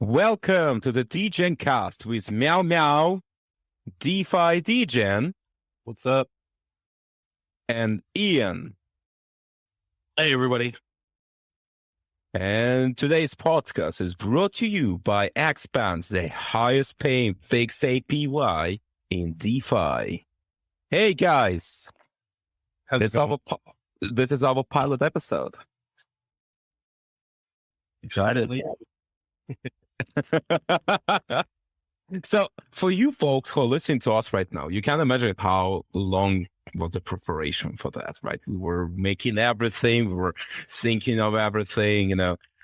Welcome to the DegenCast with Meow Meow, Defi Degen, What's up? and Ian. Hey, everybody. And today's podcast is brought to you by Xpanse, the highest paying fixed APY in DeFi. Hey guys, this is our pilot episode. Excited. So for you folks who are listening to us right now, you can imagine how long was the preparation for that, right? We were making everything, we were thinking of everything,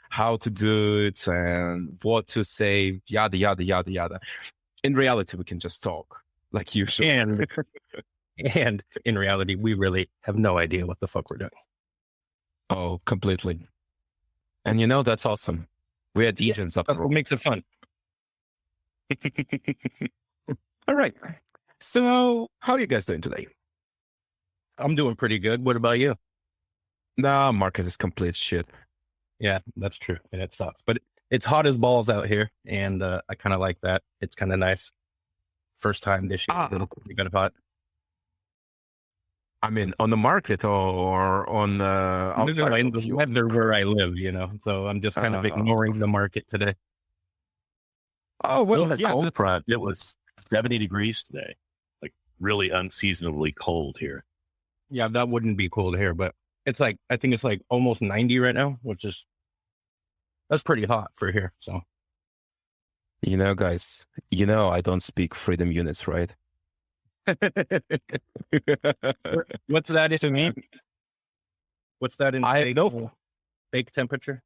how to do it and what to say, yada, yada, yada, yada. In reality, we can just talk like usual. And in reality, we really have no idea what the fuck we're doing. Oh, completely. And that's awesome. We are Degens up. That's what makes it fun. All right. So how are you guys doing today? I'm doing pretty good. What about you? Nah, market is complete shit. Yeah, that's true. And it sucks. But it's hot as balls out here. And I kind of like that. It's kind of nice. First time this year. It'll be kind of hot. I mean, on the market or on the weather where I live, So I'm just kind of ignoring the market today. Oh, well, yeah. Cold front. It was 70 degrees today. Like really unseasonably cold here. Yeah, that wouldn't be cold here, but it's like, I think it's like almost 90 right now, that's pretty hot for here. So, guys, I don't speak freedom units, right? What's that to me? What's that in I know. Fake temperature?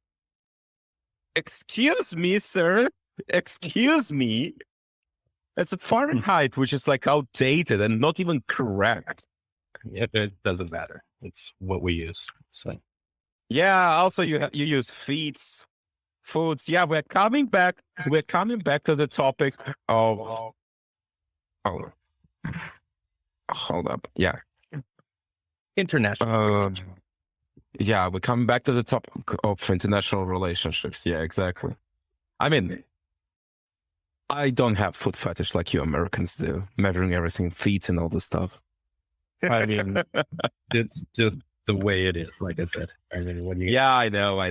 Excuse me, sir. Excuse me. It's a Fahrenheit, which is like outdated and not even correct. It doesn't matter. It's what we use. So. Yeah. Also, you use foods. Yeah, we're coming back. We're coming back to the topic of. Oh, hold up. Yeah. International. Yeah, we're coming back to the topic of international relationships. Yeah, exactly. I mean, I don't have foot fetish like you Americans do, measuring everything in feet and all this stuff. I mean, it's just the way it is, like I said. I mean, Yeah, I know.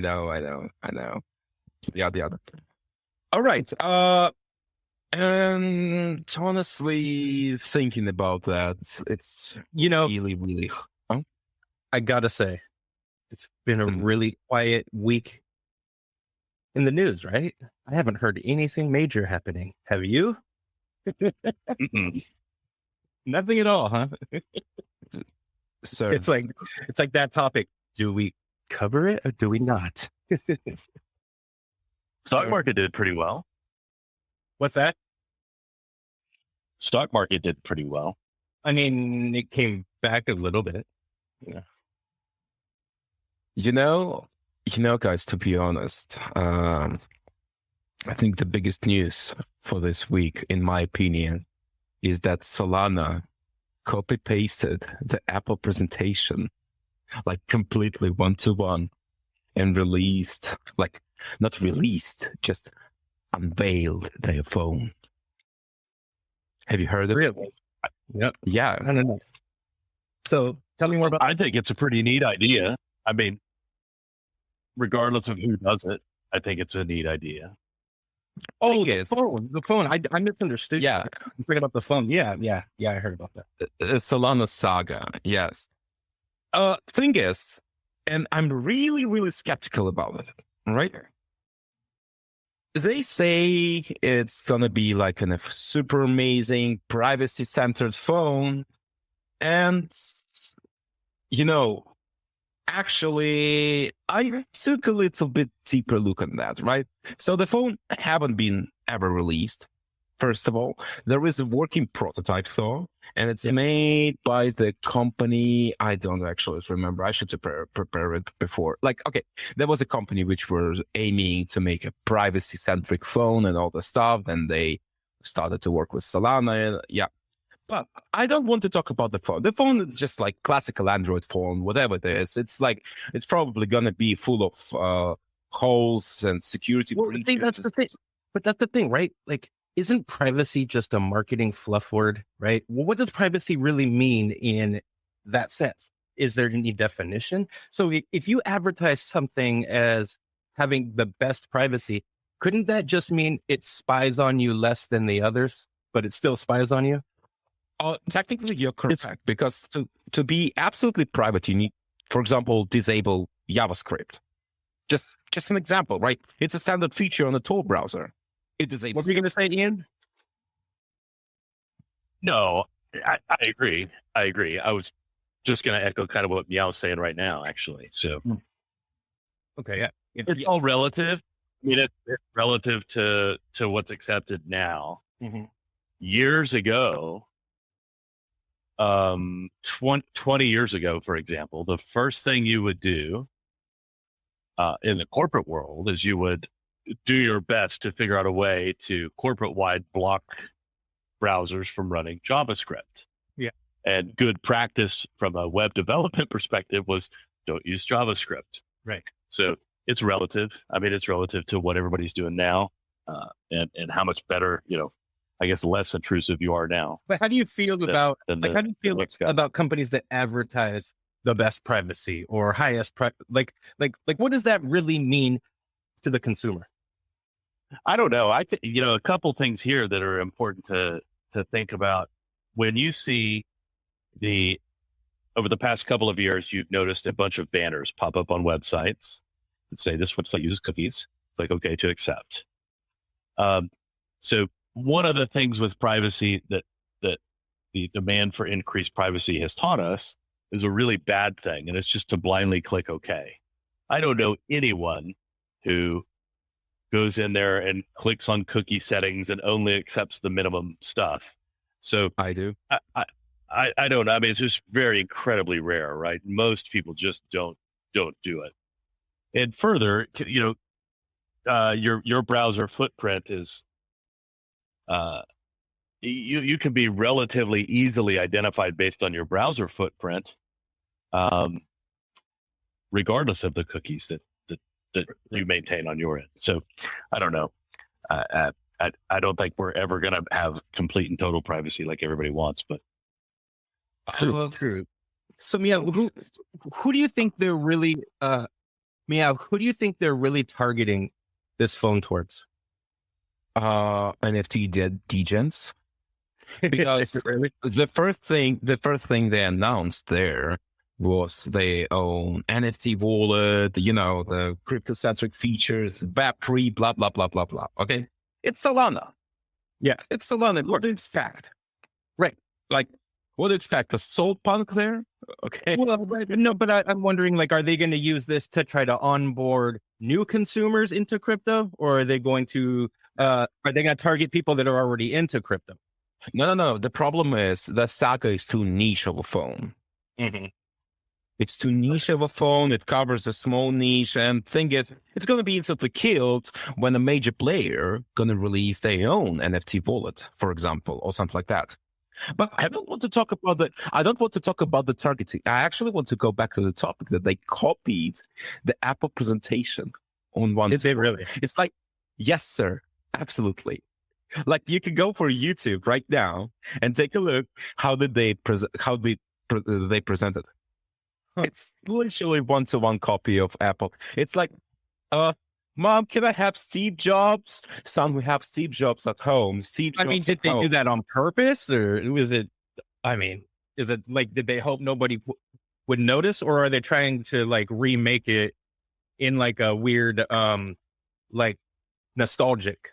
Yeah, the other. All right. And honestly, thinking about that, it's really, really. Huh? I gotta say, it's been a really quiet week in the news, right? I haven't heard anything major happening. Have you? Nothing at all, huh? So it's like that topic. Do we cover it or do we not? Stock market did pretty well. What's that? Stock market did pretty well. I mean, it came back a little bit. Yeah. Guys, to be honest, I think the biggest news for this week, in my opinion, is that Solana copy-pasted the Apple presentation, like completely one-to-one, and just unveiled their phone. Have you heard of it? Really? Yep. Yeah. I don't know. So tell me more about. I think it's a pretty neat idea. I mean, regardless of who does it, I think it's a neat idea. Oh, the phone. I misunderstood. Yeah. I'm thinking about the phone. Yeah. I heard about that. Solana saga. Yes. Thing is, and I'm really, really skeptical about it, right? They say it's going to be like a super amazing privacy-centered phone. And, actually, I took a little bit deeper look at that, right? So the phone haven't been ever released. First of all, there is a working prototype though, and it's made by the company. I don't actually remember. I should prepare it before. There was a company which was aiming to make a privacy-centric phone and all the stuff. Then they started to work with Solana. Yeah. But I don't want to talk about the phone. The phone is just like classical Android phone, whatever it is. It's probably going to be full of holes and security breaches. I think that's the thing. But that's the thing, right? Like, isn't privacy just a marketing fluff word, right? Well, what does privacy really mean in that sense? Is there any definition? So if you advertise something as having the best privacy, couldn't that just mean it spies on you less than the others, but it still spies on you? Technically, you're correct because to be absolutely private, you need, for example, disable JavaScript. Just an example, right? It's a standard feature on a Tor browser. It disables. What were you going to say, Ian? No, I agree. I was just going to echo kind of what Meow's saying right now, actually. So, Okay, yeah. it's all relative. I mean, it's relative to what's accepted now. Mm-hmm. Years ago, 20 years ago, for example, the first thing you would do in the corporate world is you would do your best to figure out a way to corporate-wide block browsers from running JavaScript. Yeah. And good practice from a web development perspective was don't use JavaScript. Right. So it's relative. I mean, it's relative to what everybody's doing now, and how much better, I guess, less intrusive you are now. But how do you feel about how do you feel about companies that advertise the best privacy or highest like what does that really mean to the consumer? I don't know. I think, a couple things here that are important to think about. When you see over the past couple of years, you've noticed a bunch of banners pop up on websites that say this website uses cookies. Click OK to accept. So one of the things with privacy that the demand for increased privacy has taught us is a really bad thing, and it's just to blindly click OK. I don't know anyone who goes in there and clicks on cookie settings and only accepts the minimum stuff. So I do. I don't know. I mean, it's just very incredibly rare, right? Most people just don't do it. And further, your browser footprint is, you can be relatively easily identified based on your browser footprint, regardless of the cookies that you maintain on your end. So I don't know. I don't think we're ever going to have complete and total privacy like everybody wants, but True. So Meow, who do you think they're really Meow, who do you think they're really targeting this phone towards? NFT degens. Because the first thing they announced there was they own NFT wallet, the crypto-centric features, Web3, blah, blah, blah, blah, blah. Okay. It's Solana. Yeah. It's Solana. What do you expect? Right. Like, what do you expect? A soul punk there? Okay. Well, no, but I'm wondering, like, are they going to use this to try to onboard new consumers into crypto, or are they going to target people that are already into crypto? No. The problem is the Saga is too niche of a phone. Mm-hmm. It's too niche of a phone. It covers a small niche, and thing is, it's going to be instantly killed when a major player going to release their own NFT wallet, for example, or something like that. But I don't want to talk about the targeting. I actually want to go back to the topic that they copied the Apple presentation on one. Did they really? It's like, yes, sir, absolutely. Like, you can go for YouTube right now and take a look. How did they present? They presented? Huh. It's literally one-to-one copy of Apple. It's like, Mom, can I have Steve Jobs? Son, we have Steve Jobs at home. Did they do that on purpose, or was it? I mean, is it like, did they hope nobody would notice, or are they trying to like remake it in like a weird, like nostalgic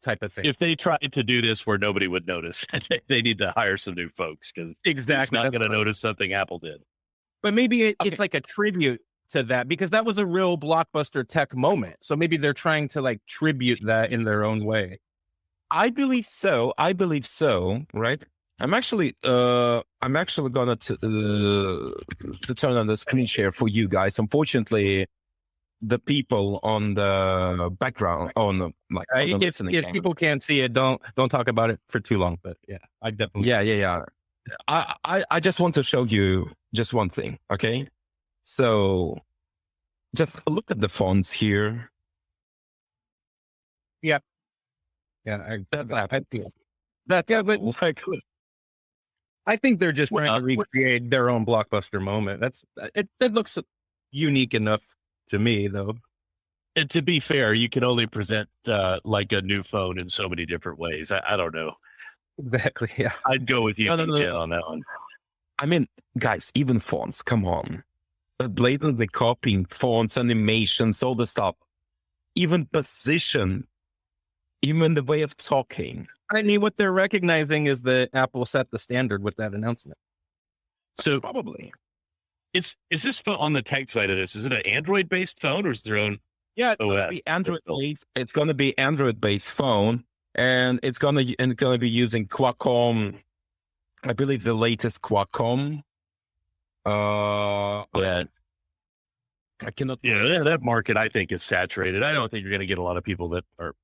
type of thing? If they tried to do this where nobody would notice, they need to hire some new folks, because exactly not going to notice something Apple did. But maybe it's like a tribute to that, because that was a real blockbuster tech moment. So maybe they're trying to like tribute that in their own way. I believe so. Right. I'm actually gonna to turn on the screen share for you guys. Unfortunately, the people on the background if people can't see it, don't talk about it for too long. But yeah, I definitely yeah. I just want to show you just one thing. Okay, so just look at the fonts here. Yeah. Yeah, That's I Apple. feel that. Yeah, but I think they're just trying to recreate their own blockbuster moment. That looks unique enough to me, though. And to be fair, you can only present like a new phone in so many different ways. I don't know. Exactly. Yeah. I'd go with you, No. Jen, on that one. I mean, guys, even fonts, come on. Blatantly copying fonts, animations, all the stuff. Even position, even the way of talking. I mean, what they're recognizing is that Apple set the standard with that announcement. So Probably. is this phone on the tech side of this? Is it an Android based phone or is there own Yeah, it's gonna OS? be Android based. It's gonna be Android based phone, and it's gonna be using Qualcomm. I believe the latest Qualcomm. Yeah. I cannot. Yeah, that market I think is saturated. I don't think you're going to get a lot of people that are.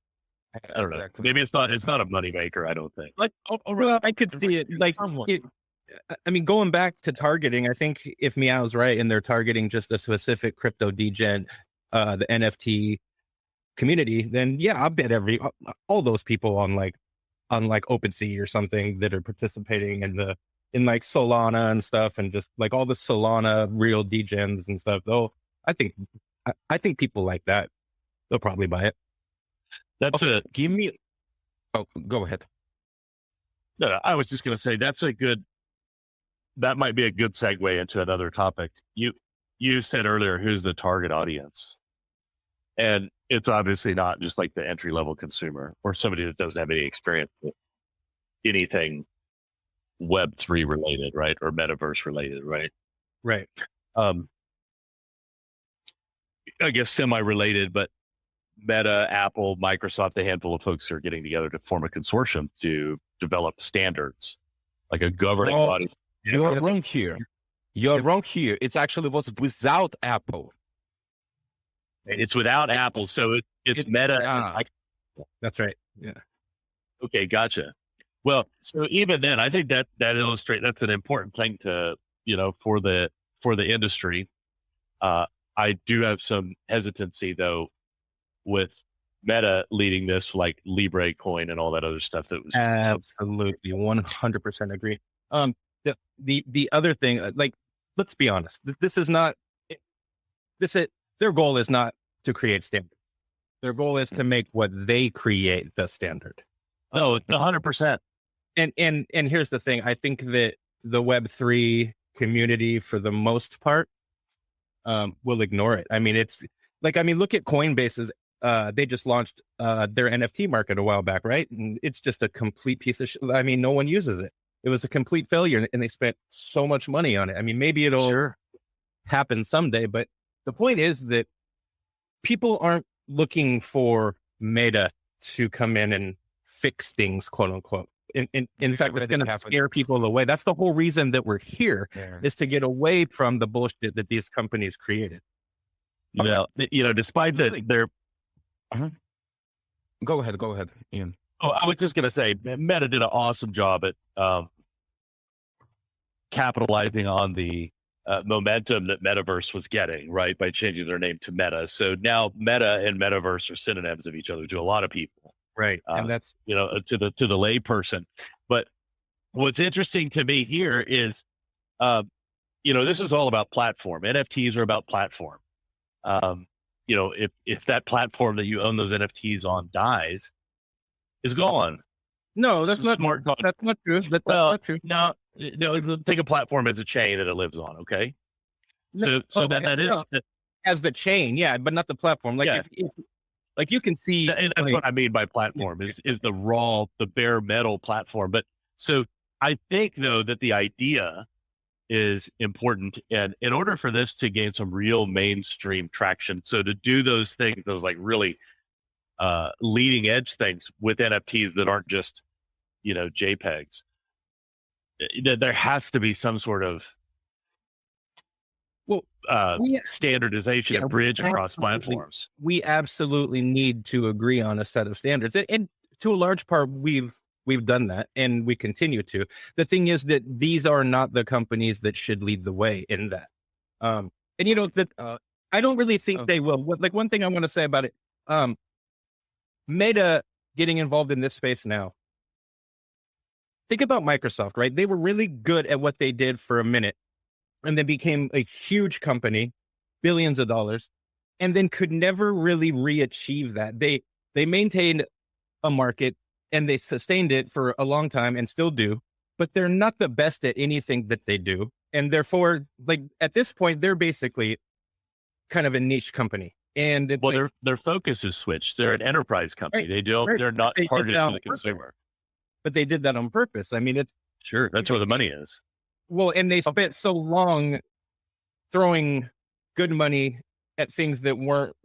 I don't know. Exactly. Maybe it's not. It's not a moneymaker. I don't think. Like, Well, I could see it. Like, I mean, going back to targeting, I think if Meow's right and they're targeting just a specific crypto degen, the NFT community, then yeah, I bet all those people on like OpenSea or something that are participating in like Solana and stuff, and just like all the Solana real degens and stuff. Though I think people like that, they'll probably buy it. That's Give me. Oh, go ahead. No, I was just going to say that might be a good segue into another topic. You said earlier, who's the target audience? And it's obviously not just like the entry level consumer or somebody that doesn't have any experience with anything Web3 related, right? Or metaverse related, right? Right. I guess semi-related, but Meta, Apple, Microsoft, a handful of folks are getting together to form a consortium to develop standards, like a governing body. You're wrong here. You're wrong here. It actually was without Apple. It's without Apple, so it's Meta. Yeah. That's right. Yeah. Okay, gotcha. Well, so even then, I think that illustrates that's an important thing to for the industry. I do have some hesitancy though with Meta leading this, like Libre coin and all that other stuff. That was Absolutely 100% agree. The other thing, like, let's be honest, this is not their goal is not to create standards. Their goal is to make what they create the standard. Oh, 100%. And here's the thing. I think that the Web3 community, for the most part, will ignore it. I mean, it's like, look at Coinbase's, they just launched their NFT market a while back, right? And it's just a complete piece of shit. I mean, no one uses it. It was a complete failure, and they spent so much money on it. I mean, maybe it'll happen someday, but the point is that people aren't looking for Meta to come in and fix things, quote unquote. In fact, it's going to scare people away. That's the whole reason that we're here, is to get away from the bullshit that these companies created. Well, despite that, they're. Go ahead, Ian. Oh, I was just going to say, Meta did an awesome job at capitalizing on the momentum that Metaverse was getting, right, by changing their name to Meta. So now Meta and Metaverse are synonyms of each other to a lot of people, right? And that's to the layperson. But what's interesting to me here is, this is all about platform. NFTs are about platform. If that platform that you own those NFTs on dies, is gone. No, that's not smart. That's not true. That's not true. No, think of platform as a chain that it lives on. Okay, that is as the chain, yeah, but not the platform. Like, if like you can see, and that's what I mean by platform is the bare metal platform. But so I think though that the idea is important, and in order for this to gain some real mainstream traction, so to do those things, those like really leading edge things with NFTs that aren't just JPEGs, there has to be some sort of standardization and bridge across platforms. We absolutely need to agree on a set of standards, and to a large part we've done that, and we continue to. The thing is that these are not the companies that should lead the way in that. And I don't really think they will. Like, one thing I want to say about it, Meta getting involved in this space now. Think about Microsoft, right? They were really good at what they did for a minute and then became a huge company, billions of dollars, and then could never really re-achieve that. They maintained a market and they sustained it for a long time and still do, but they're not the best at anything that they do. And therefore, like at this point, they're basically kind of a niche company. And it's Well, like, their focus is switched. They're an enterprise company. Right, They don't. right. They're not They did targeted that to on the purpose. consumer. but they did that on purpose. I mean, it's Sure, that's where the money is. well, and they spent so long throwing good money at things that weren't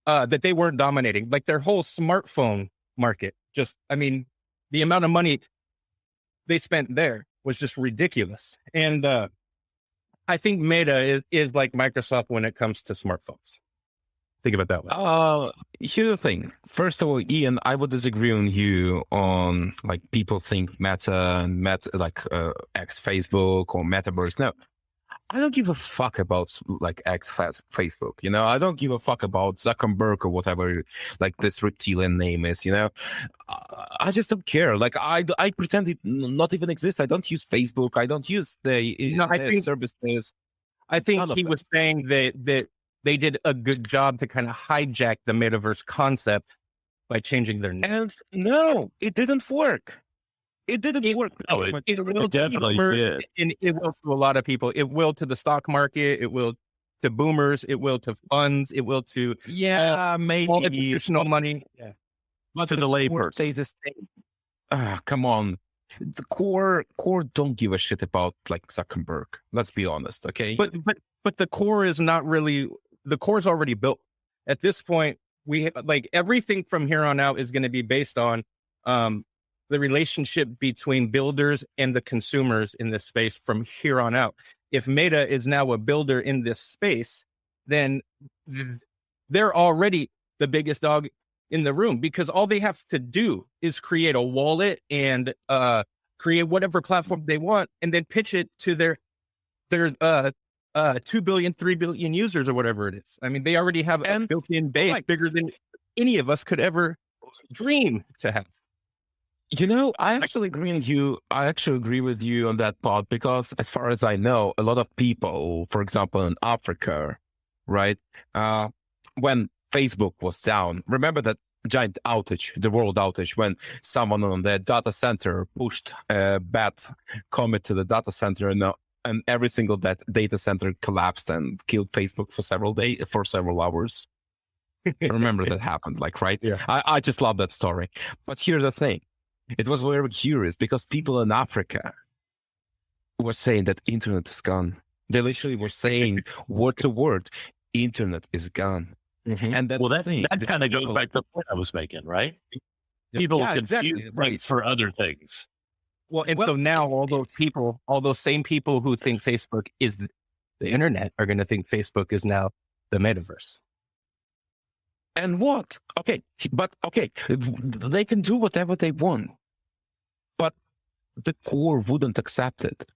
that they weren't dominating, like their whole smartphone market. Just, I mean, the amount of money they spent there was just ridiculous. And I think Meta is like Microsoft when it comes to smartphones. Think about it that way. Here's the thing. First of all, Ian, I would disagree on you on like people think Meta and Meta like X Facebook or Metaverse. No, I don't give a fuck about like Facebook. You know, I don't give a fuck about Zuckerberg or whatever like this reptilian name is. You know, I just don't care. Like I pretend it not even exists. I don't use Facebook. I don't use the No, I think services. I think None of he them. was saying that they did a good job to kind of hijack the metaverse concept by changing their name. And no, it didn't work. It didn't work. No, It will It definitely to did. and it will to a lot of people. It will to the stock market. It will to boomers. It will to funds. It will to Yeah, all maybe institutional money. Yeah. but To the core layperson. stays the same. Come on. The core don't give a shit about like Zuckerberg. Let's be honest, okay? But the core is not really, the core is already built. At this point, we like everything from here on out is going to be based on the relationship between builders and the consumers in this space from here on out. If Meta is now a builder in this space, then they're already the biggest dog in the room, because all they have to do is create a wallet and create whatever platform they want and then pitch it to their 2 billion, 3 billion users or whatever it is. I mean, they already have a built-in base like- bigger than any of us could ever dream to have. You know, I actually agree with you. I actually agree with you on that part because, as far as I know, a lot of people, for example, in Africa, right, when Facebook was down, remember that giant outage, the world outage, when someone on the data center pushed a bad comet to the data center, and every single data center collapsed and killed Facebook for several hours. Remember that happened, like, right? Yeah. I just love that story. But here's the thing. It was very curious because people in Africa were saying that internet is gone. They literally were saying word to word, internet is gone. And Well, that kind of goes back to the point I was making, right? People Yeah, confuse exactly, right. things for other things. Well, so now all those same people who think Facebook is the internet are going to think Facebook is now the metaverse. And what? Okay, they can do whatever they want, but the core wouldn't accept it.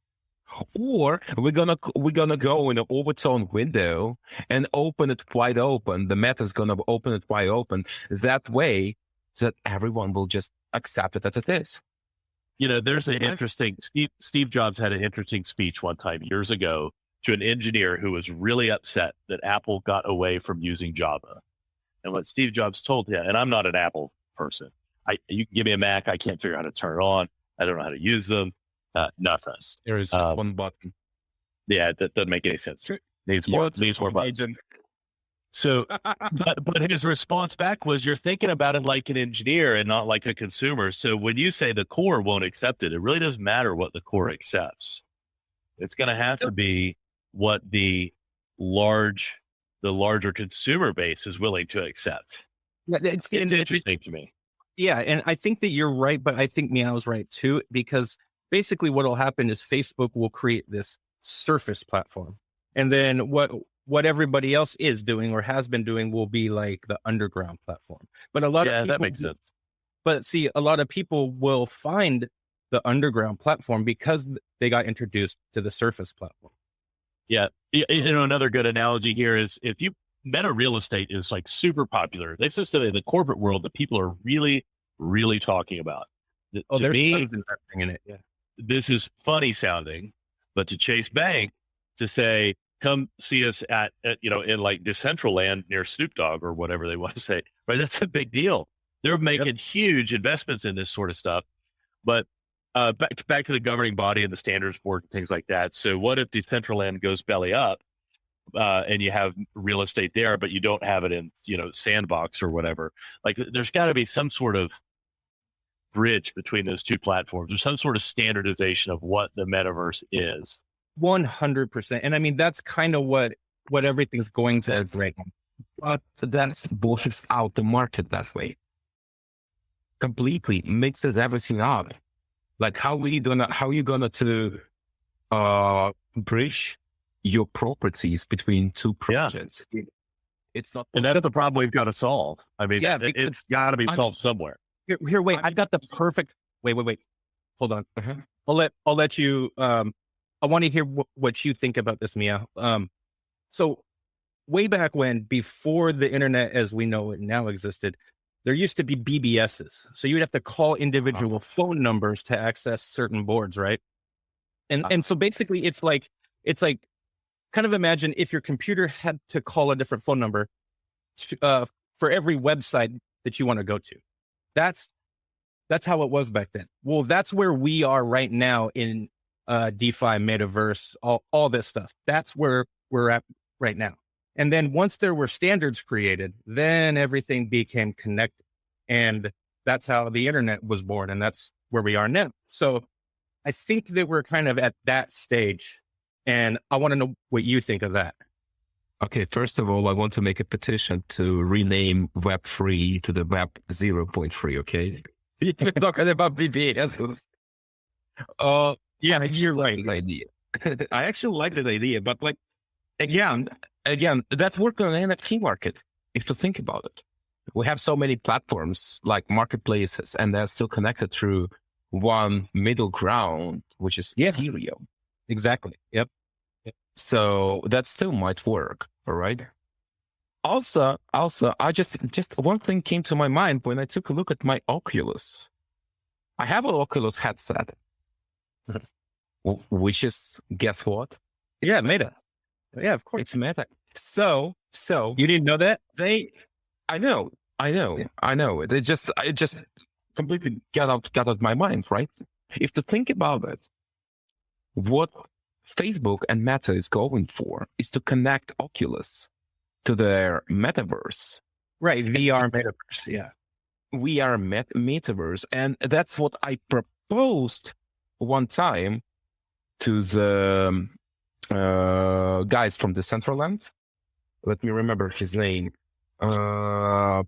Or we're gonna go in an overtone window and open it wide open. The meta's gonna open it wide open that way, so that everyone will just accept it as it is. You know, there's an interesting Steve Jobs had an interesting speech one time years ago to an engineer who was really upset that Apple got away from using Java. And what Steve Jobs told him, and I'm not an Apple person. You can give me a Mac, I can't figure out how to turn it on. I don't know how to use them. Nothing. There is just one button. Yeah, that doesn't make any sense. Needs more buttons. So, but his response back was, "You're thinking about it like an engineer and not like a consumer." So when you say the core won't accept it, it really doesn't matter what the core accepts. It's going to have to be what the larger consumer base is willing to accept. It's interesting to me. Yeah, and I think that you're right, but I think Meow's right too, because basically what will happen is Facebook will create this surface platform, and then what everybody else is doing or has been doing will be like the underground platform. But a lot of people, that makes sense. But see, a lot of people will find the underground platform because they got introduced to the surface platform. Yeah, you know, another good analogy here is if you Meta real estate is like super popular. They just in the corporate world that people are really really talking about? Oh, To there's me, tons investing in it. Yeah. this is funny sounding, but to Chase Bank to say, come see us at in like Decentraland near Snoop Dogg or whatever they want to say, right? That's a big deal. They're making huge investments in this sort of stuff. But back to the governing body and the standards board and things like that. So what if Decentraland goes belly up and you have real estate there, but you don't have it in, Sandbox or whatever? Like there's got to be some sort of bridge between those two platforms or some sort of standardization of what the metaverse is. 100%. And I mean, that's kind of what everything's going to right now. But that's pushes out the market that way. Completely mixes everything up. Like how are you gonna to bridge your properties between two projects? Yeah. It's not, and that's the problem we've got to solve. I mean, it's got to be solved somewhere. Here, wait. I've got the perfect. Wait. Hold on. I'll let you. I want to hear what you think about this, Meow. So way back when, before the internet as we know it now existed, there used to be BBSs. So you'd have to call individual phone numbers to access certain boards, right? And so basically it's like kind of imagine if your computer had to call a different phone number for every website that you want to go to. That's how it was back then. Well, that's where we are right now in DeFi, metaverse, all this stuff. That's where we're at right now. And then once there were standards created, then everything became connected. And that's how the internet was born. And that's where we are now. So I think that we're kind of at that stage. And I want to know what you think of that. Okay, first of all, I want to make a petition to rename Web3 to the Web 0.3, okay? We're talking about BBS. Yeah, you're right. Idea. I actually like that idea, but like, again, that worked on the NFT market, if you think about it. We have so many platforms like marketplaces, and they're still connected through one middle ground, which is Ethereum. Exactly. Yep. So that still might work. All right. Also, I just one thing came to my mind when I took a look at my Oculus. I have an Oculus headset, which is, guess what? Yeah, Meta. Yeah, of course. It's Meta. So you didn't know that? I know. It just completely got out my mind, right? If to think about it, what Facebook and Meta is going for is to connect Oculus to their metaverse. Right, VR metaverse, yeah. VR metaverse. And that's what I proposed one time to the guys from Decentraland. Let me remember his name. Forgot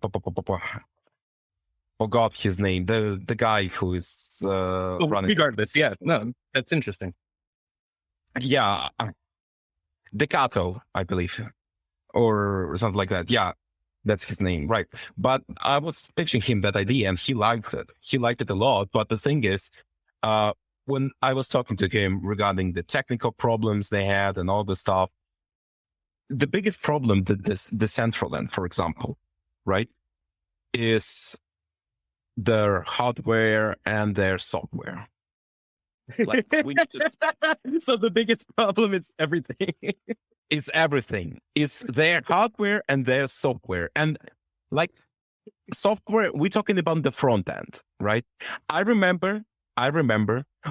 his name. The guy who is running. Regardless, yeah. No, that's interesting. Yeah, Decato, I believe, or something like that. Yeah, that's his name, right? But I was pitching him that idea, and he liked it. He liked it a lot. But the thing is, when I was talking to him regarding the technical problems they had and all the stuff, the biggest problem that this Decentraland, for example, right, is their hardware and their software. Like, we need to... So the biggest problem is everything. It's everything. It's their hardware and their software. And like software, we're talking about the front end, right? I remember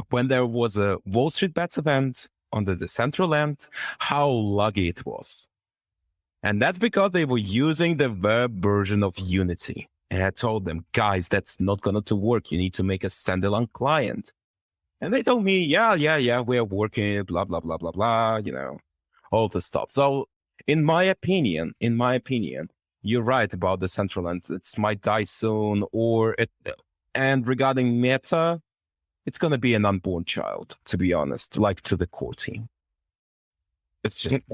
when there was a Wall Street Bets event on the Decentraland, how laggy it was. And that's because they were using the web version of Unity. And I told them, guys, that's not going to work. You need to make a standalone client. And they told me, yeah, we're working, blah, blah, blah, blah, blah, all the stuff. So in my opinion, you're right about the Decentraland. It might die soon, and regarding Meta, it's going to be an unborn child, to be honest, like to the core team. It's just...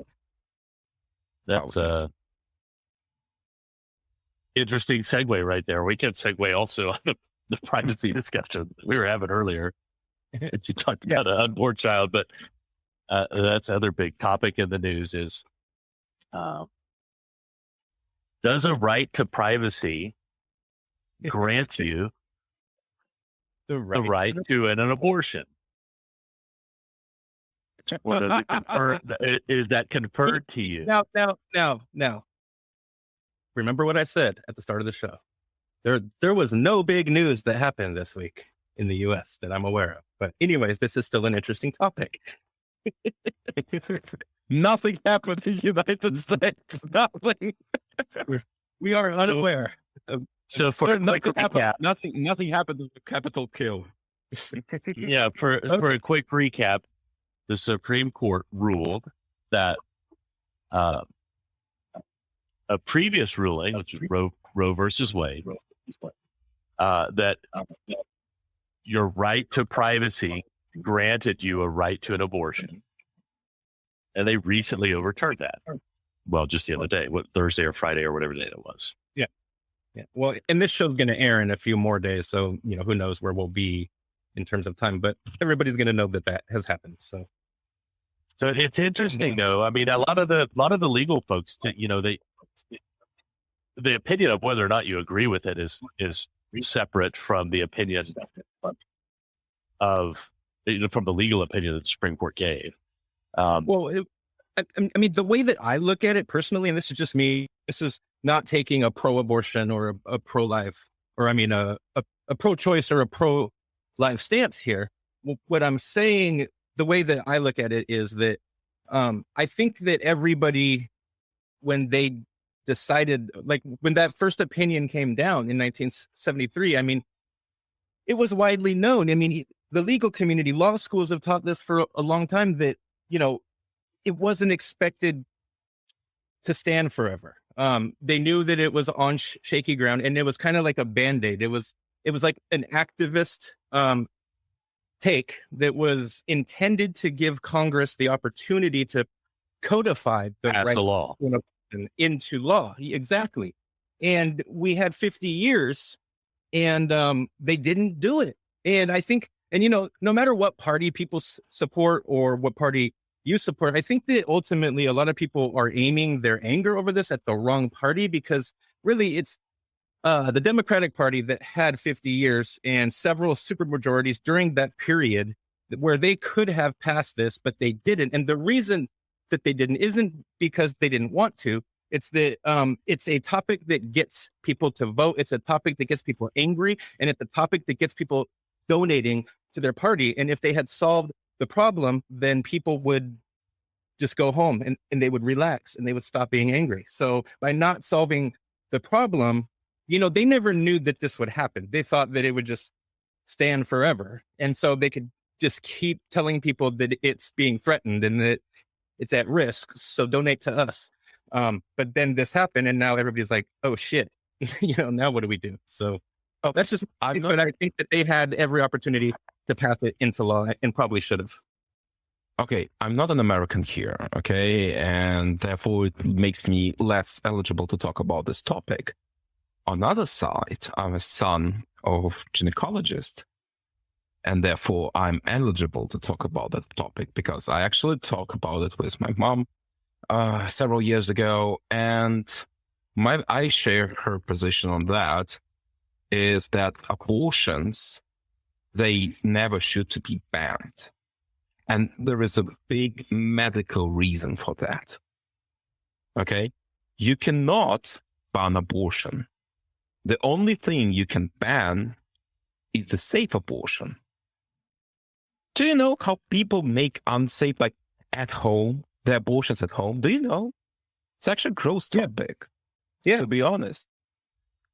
That's interesting segue right there. We can segue also on the privacy discussion we were having earlier. You talked about an unborn child, but that's another big topic in the news is, does a right to privacy grant you the right to an abortion. Well, does it confer, is that conferred to you? Now. Remember what I said at the start of the show. There was no big news that happened this week in the U.S. that I'm aware of. But anyways, this is still an interesting topic. Nothing happened in the United States. Nothing. We are unaware. So for a quick recap, nothing happened to the Capitol kill. Yeah, for a quick recap, the Supreme Court ruled that a previous ruling, which is Roe versus Wade, that your right to privacy granted you a right to an abortion. And they recently overturned that. Well, just the other day, Thursday or Friday or whatever day it was. Yeah. Well, and this show's going to air in a few more days. So, who knows where we'll be in terms of time, but everybody's going to know that has happened. So it's interesting though. I mean, a lot of the legal folks, the opinion of whether or not you agree with it is separate from the opinion from the legal opinion that the Supreme Court gave. I mean, the way that I look at it personally, and this is just me, this is not taking a pro-abortion or a pro-life, or a pro-choice or a pro-life stance here. What I'm saying, the way that I look at it is that I think that everybody, when they decided, like when that first opinion came down in 1973, I mean, it was widely known. I mean, the legal community, law schools have taught this for a long time, that, it wasn't expected to stand forever. They knew that it was on shaky ground, and it was kind of like a Band-Aid. It was like an activist take that was intended to give Congress the opportunity to codify the right law into law. Exactly. And we had 50 years and they didn't do it. And I think, no matter what party people support or what party you support, I think that ultimately a lot of people are aiming their anger over this at the wrong party, because really it's the Democratic Party that had 50 years and several supermajorities during that period where they could have passed this, but they didn't. And the reason that they didn't isn't because they didn't want to. It's that it's a topic that gets people to vote. It's a topic that gets people angry, and it's a topic that gets people donating to their party. And if they had solved the problem, then people would just go home and they would relax and they would stop being angry. So by not solving the problem, they never knew that this would happen. They thought that it would just stand forever. And so they could just keep telling people that it's being threatened and that it's at risk. So donate to us. But then this happened, and now everybody's like, oh shit, now what do we do? So that's just, but I think that they had every opportunity to pass it into law and probably should have. Okay, I'm not an American here, okay? And therefore it makes me less eligible to talk about this topic. On the other side, I'm a son of gynecologist, and therefore I'm eligible to talk about that topic because I actually talked about it with my mom several years ago, and I share her position on that, is that abortions, they never should to be banned. And there is a big medical reason for that. Okay? You cannot ban abortion. The only thing you can ban is the safe abortion. Do you know how people make unsafe, like at home, the abortions at home? Do you know? It's actually a gross topic, to be honest.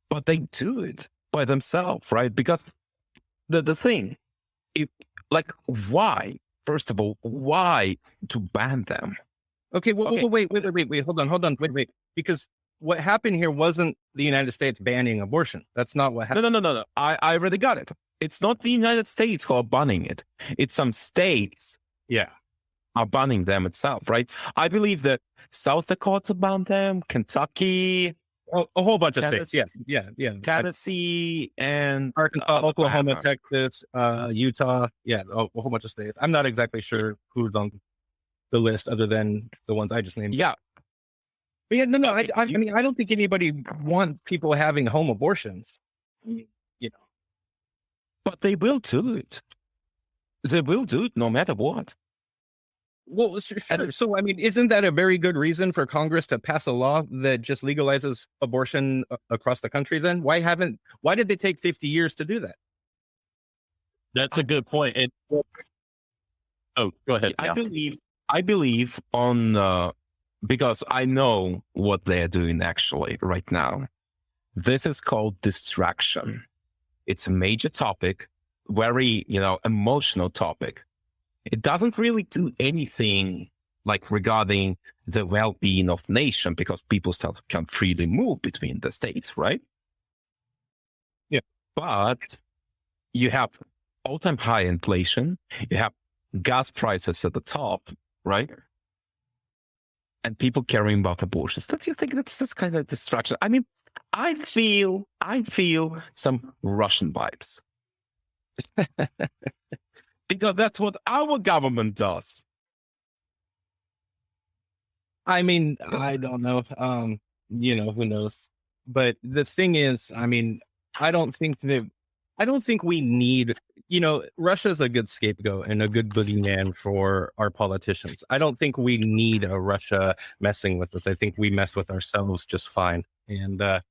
But they do it by themselves, right? Because the thing, why? First of all, why to ban them? Okay, wait, hold on, wait. Because what happened here wasn't the United States banning abortion. That's not what happened. No. I already got it. It's not the United States who are banning it. It's some states. Are banning them itself, right? I believe that South Dakota banned them, Kentucky, a whole bunch of states. Yes, yeah. Tennessee and Arkansas, Oklahoma, Texas, Utah. Yeah, a whole bunch of states. I'm not exactly sure who's on the list other than the ones I just named. Yeah. But yeah, no. I mean, I don't think anybody wants people having home abortions. But they will do it. They will do it no matter what. Well, sure. So, I mean, isn't that a very good reason for Congress to pass a law that just legalizes abortion across the country then? Why did they take 50 years to do that? That's a good point. And oh, go ahead. I believe on because I know what they're doing actually right now. This is called distraction. It's a major topic, very, emotional topic. It doesn't really do anything like regarding the well-being of nation because people still can freely move between the states, right? Yeah. But you have all-time high inflation. You have gas prices at the top, right? And people caring about abortions. Don't you think that's just kind of distraction? I mean, I feel some Russian vibes. Because that's what our government does. I mean, I don't know. Who knows? But the thing is, I mean, I don't think we need, Russia's a good scapegoat and a good boogeyman for our politicians. I don't think we need a Russia messing with us. I think we mess with ourselves just fine. And I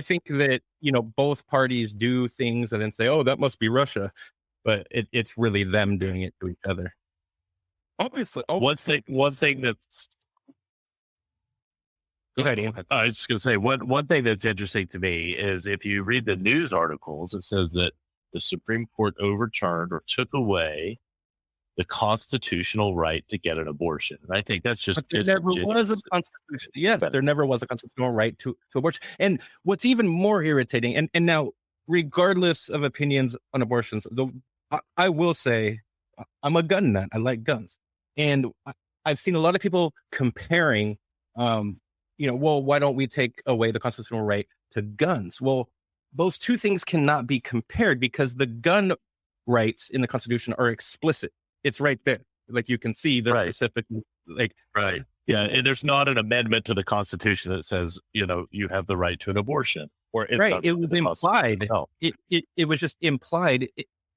think that, both parties do things and then say, oh, that must be Russia. But it's really them doing it to each other. Obviously. One thing that's Go ahead, Ian. I was just going to say one thing that's interesting to me is if you read the news articles, it says that the Supreme Court overturned or took away the constitutional right to get an abortion. And I think that's just there never was a constitution. Yes, there never was a constitutional right to abortion. And what's even more irritating, and now regardless of opinions on abortions, I will say I'm a gun nut. I like guns, and I've seen a lot of people comparing. Well, why don't we take away the constitutional right to guns? Well, those two things cannot be compared because the gun rights in the Constitution are explicit. It's right there. Like you can see the specific, right. Yeah. And there's not an amendment to the Constitution that says, you have the right to an abortion or it's right. It was implied. No. It was just implied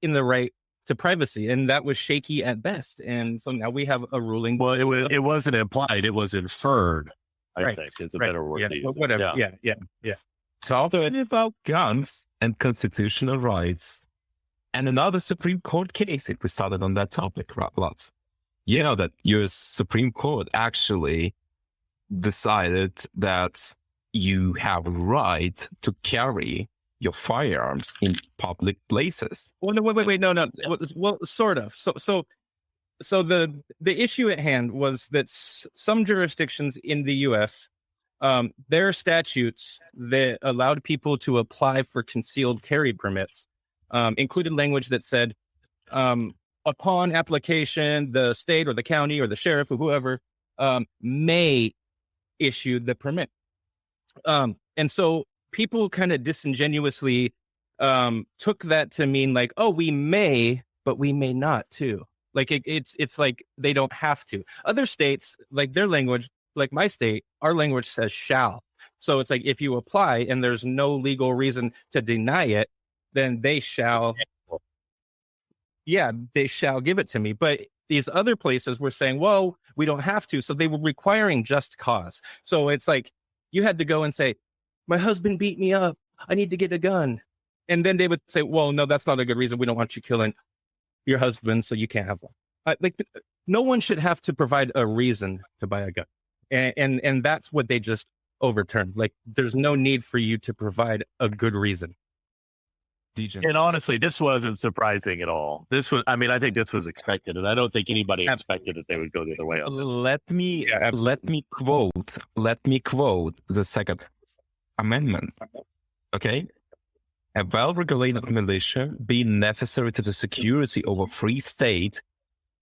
in the right to privacy. And that was shaky at best. And so now we have a ruling. Well, it wasn't implied. It was inferred. I think is a better word to use. Whatever. Yeah. Talking about guns and constitutional rights, and another Supreme Court case. If we started on that topic, lots. That U.S. Supreme Court actually decided that you have a right to carry your firearms in public places. Well, no, wait, no. Well, sort of. So the issue at hand was that some jurisdictions in the U.S., their statutes that allowed people to apply for concealed carry permits included language that said, upon application, the state or the county or the sheriff or whoever may issue the permit. And so people kind of disingenuously took that to mean like, oh, we may, but we may not too. Like it's like they don't have to. Other states, like their language, like my state, our language says shall. So it's like if you apply and there's no legal reason to deny it, then they shall. Yeah, they shall give it to me. But these other places were saying, well, we don't have to. So they were requiring just cause. So it's like you had to go and say, my husband beat me up. I need to get a gun. And then they would say, well, no, that's not a good reason. We don't want you killing your husband, so you can't have one. No one should have to provide a reason to buy a gun. And that's what they just overturned. Like, there's no need for you to provide a good reason. And honestly, this wasn't surprising at all. I think this was expected, and I don't think anybody expected that they would go the other way on this. Let me quote the Second Amendment. Okay? A well-regulated militia being necessary to the security of a free state,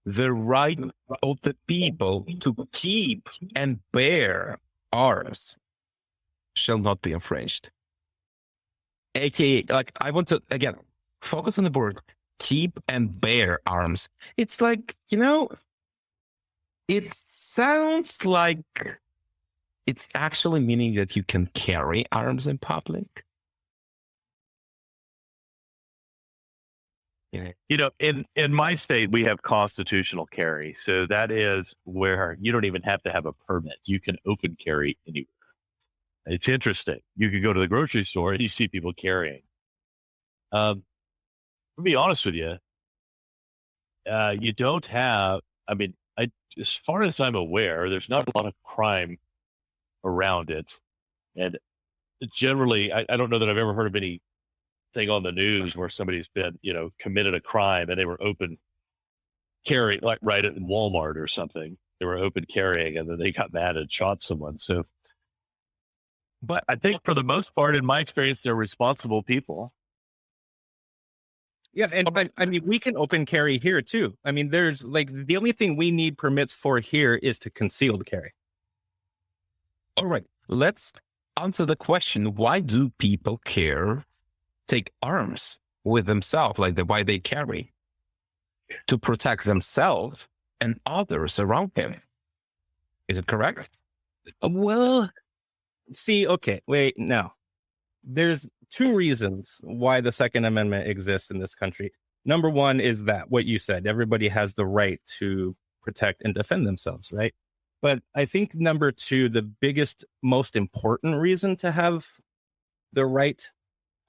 the right of the people to keep and bear arms shall not be infringed. AKA, like, I want to, again, focus on the word keep and bear arms. It's like, it sounds like it's actually meaning that you can carry arms in public. In my state, we have constitutional carry. So that is where you don't even have to have a permit. You can open carry anywhere. It's interesting. You could go to the grocery store and you see people carrying. To be honest with you, you don't have, as far as I'm aware, there's not a lot of crime around it. And generally, I don't know that I've ever heard of anything on the news where somebody's been, committed a crime and they were open carry, like right at Walmart or something. They were open carrying and then they got mad and shot someone. So, but I think for the most part, in my experience, they're responsible people. Yeah, and I mean, we can open carry here too. I mean, there's like the only thing we need permits for here is to concealed carry. All right, let's answer the question: why do people take arms with themselves, like why they carry? To protect themselves and others around them. Is it correct? Well, see, okay, wait, no. There's two reasons why the Second Amendment exists in this country. Number one is that what you said, everybody has the right to protect and defend themselves, right? But I think number two, the biggest, most important reason to have the right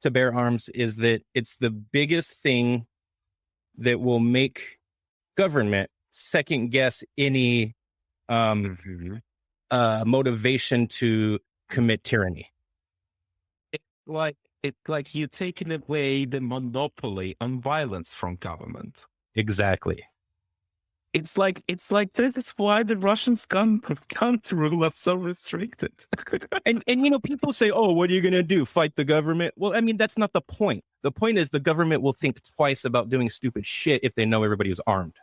to bear arms is that it's the biggest thing that will make government second guess any motivation to commit tyranny. It's like you're taking away the monopoly on violence from government. Exactly. It's like this is why the Russians can't rule are so restricted. and people say, oh, what are you going to do? Fight the government? Well, I mean, that's not the point. The point is the government will think twice about doing stupid shit if they know everybody is armed.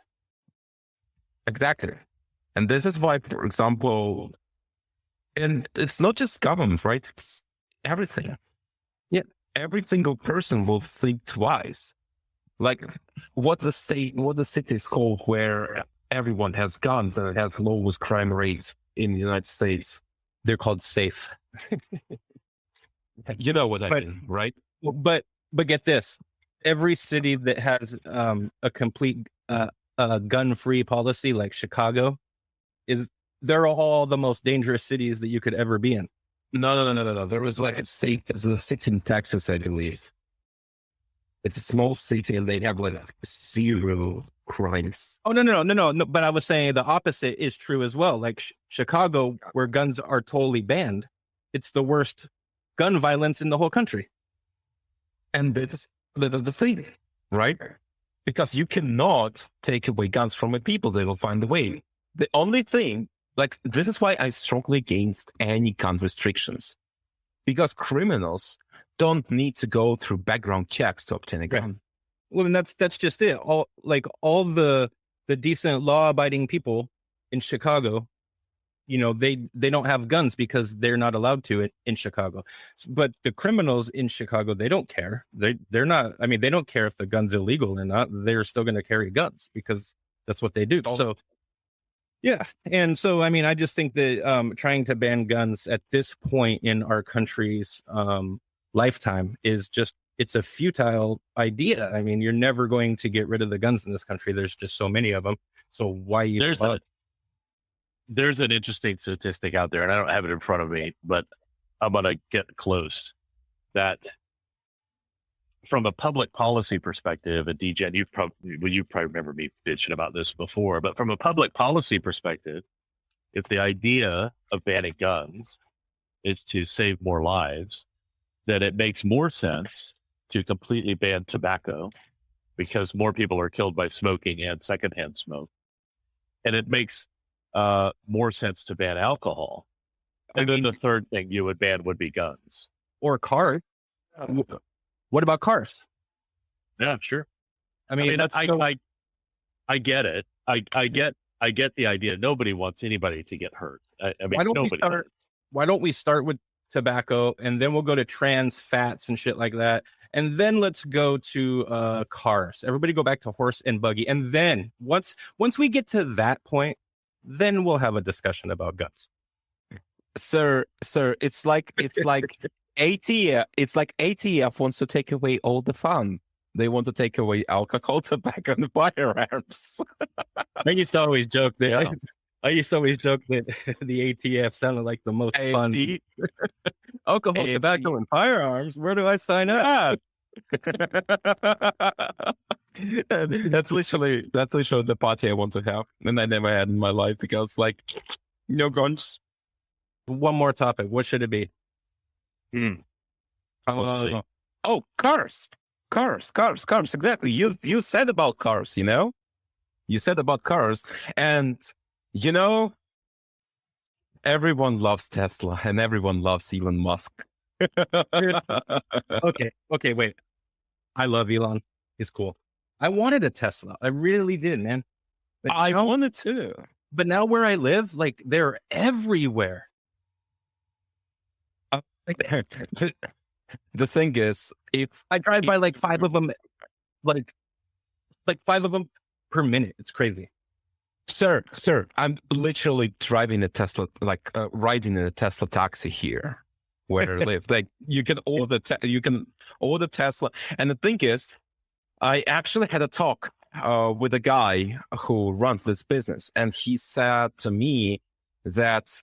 Exactly. And this is why, for example, and it's not just government, right? It's everything. Yeah. Every single person will think twice. Like what the city is called where everyone has guns and it has lowest crime rates in the United States. They're called safe. You know what I mean, right? But get this. Every city that has a complete gun-free policy like Chicago, they're all the most dangerous cities that you could ever be in. No. There was like a city in Texas, I believe. It's a small city and they have like zero crimes. Oh, no. But I was saying the opposite is true as well. Like Chicago, where guns are totally banned, it's the worst gun violence in the whole country. And that's the thing, right? Because you cannot take away guns from a people. They will find a way. The only thing, like, this is why I strongly against any gun restrictions. Because criminals don't need to go through background checks to obtain a gun. Right. Well, and that's just it. All the decent law-abiding people in Chicago, they don't have guns because they're not allowed to in Chicago. But the criminals in Chicago, they don't care. They're not. I mean, they don't care if the gun's illegal or not. They're still going to carry guns because that's what they do. So. Yeah. And so, I mean, I just think that trying to ban guns at this point in our country's lifetime is it's a futile idea. I mean, you're never going to get rid of the guns in this country. There's just so many of them. So why there's an interesting statistic out there, and I don't have it in front of me, but I'm going to get close, that from a public policy perspective, and Degen, you probably remember me bitching about this before, but from a public policy perspective, if the idea of banning guns is to save more lives, then it makes more sense to completely ban tobacco because more people are killed by smoking and secondhand smoke. And it makes more sense to ban alcohol. And then the third thing you would ban would be guns. Or cars. What about cars? Yeah, sure. I mean, I get it. I get the idea. Nobody wants anybody to get hurt. Why don't we start with tobacco and then we'll go to trans fats and shit like that. And then let's go to cars. Everybody go back to horse and buggy. And then once we get to that point, then we'll have a discussion about guns. Sir, it's like ATF wants to take away all the fun. They want to take away alcohol, tobacco, and firearms. I used to always joke that Yeah. I used to always joke that the ATF sounded like the most fun. AFT. Alcohol, AFT. tobacco, and firearms. Where do I sign up? That's literally the party I want to have, and I never had in my life because, like, no guns. One more topic. What should it be? Let's see. Oh, cars. Exactly. You said about cars. You said about cars, and everyone loves Tesla, and everyone loves Elon Musk. Okay, wait. I love Elon. He's cool. I wanted a Tesla. I really did, man. But I wanted to. But now where I live, like, they're everywhere. The thing is, if I drive by like five of them, like 5 of them per minute. It's crazy. Sir, I'm literally driving a Tesla, like riding in a Tesla taxi here where I live. Like, you can order Tesla, and the thing is, I actually had a talk with a guy who runs this business, and he said to me that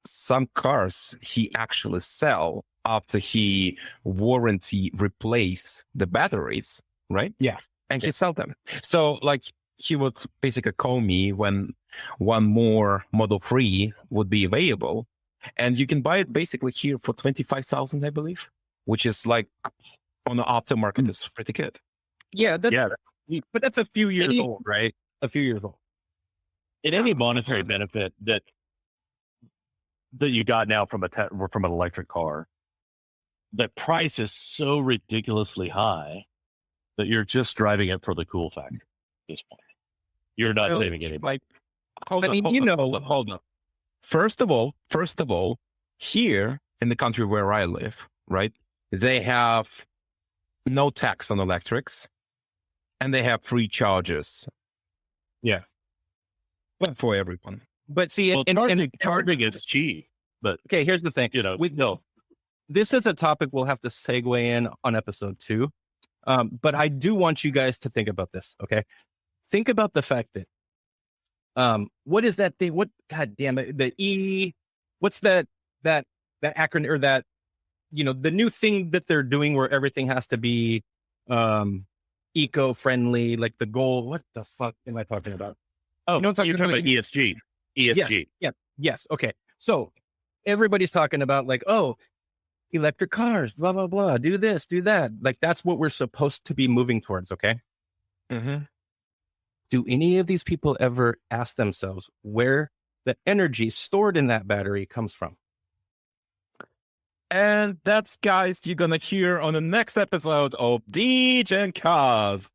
some cars he actually sell after he warranty replace the batteries, right? Yeah. And he sell them. So, like, he would basically call me when one more Model 3 would be available, and you can buy it basically here for 25,000, I believe, which is like on the aftermarket is pretty good. Yeah, but that's a few years Any- old, right? A few years old. In any monetary benefit that you got now from an electric car, the price is so ridiculously high that you're just driving it for the cool factor at this point. You're not saving any money. Like, hold on. First of all, here in the country where I live, right, they have no tax on electrics, and they have free charges. Yeah. But for everyone. But see, Well, charging is cheap, but okay, here's the thing. still. This is a topic we'll have to segue in on episode 2. But I do want you guys to think about this. Okay. Think about the fact that, what is that thing? What, God damn it, what's that acronym, or that, the new thing that they're doing where everything has to be, eco-friendly, like the goal. What the fuck am I talking about? Oh, you're talking about about ESG. ESG. Yes. Okay. So everybody's talking about, like, oh, electric cars, blah, blah, blah, do this, do that. Like, that's what we're supposed to be moving towards. Okay. Mm-hmm. Do any of these people ever ask themselves where the energy stored in that battery comes from? And that's, guys, you're gonna hear on the next episode of DegenCast.